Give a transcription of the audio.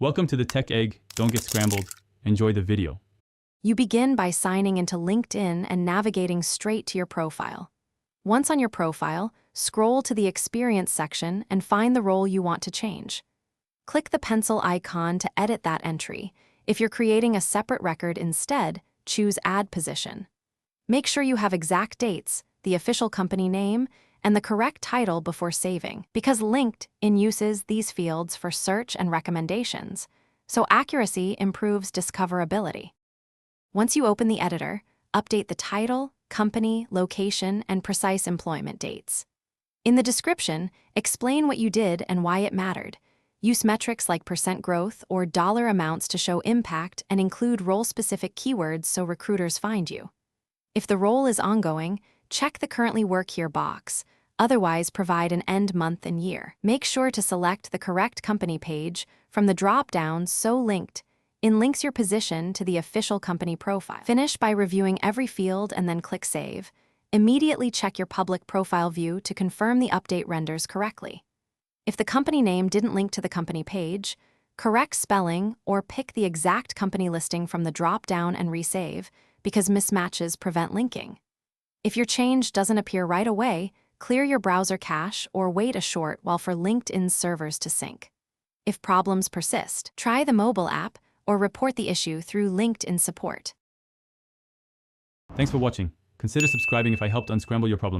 Welcome to the Tech Egg. Don't get scrambled. Enjoy the video. You begin by signing into LinkedIn and navigating straight to your profile. Once on your profile, scroll to the Experience section and find the role you want to change. Click the pencil icon to edit that entry. If you're creating a separate record instead, choose Add Position. Make sure you have exact dates, the official company name, and the correct title before saving, because LinkedIn uses these fields for search and recommendations, so accuracy improves discoverability. Once you open the editor, update the title, company, location, and precise employment dates. In the description, explain what you did and why it mattered. Use metrics like % growth or dollar amounts to show impact and include role-specific keywords so recruiters find you. If the role is ongoing, check the Currently Work Here box. Otherwise, provide an end month and year. Make sure to select the correct company page from the drop-down So LinkedIn links your position to the official company profile. Finish by reviewing every field and then click Save. Immediately check your public profile view to confirm the update renders correctly. If the company name didn't link to the company page, correct spelling or pick the exact company listing from the drop-down and resave, because mismatches prevent linking. If your change doesn't appear right away, clear your browser cache or wait a short while for LinkedIn's servers to sync. If problems persist, try the mobile app or report the issue through LinkedIn support. Thanks for watching. Consider subscribing if I helped unscramble your problems.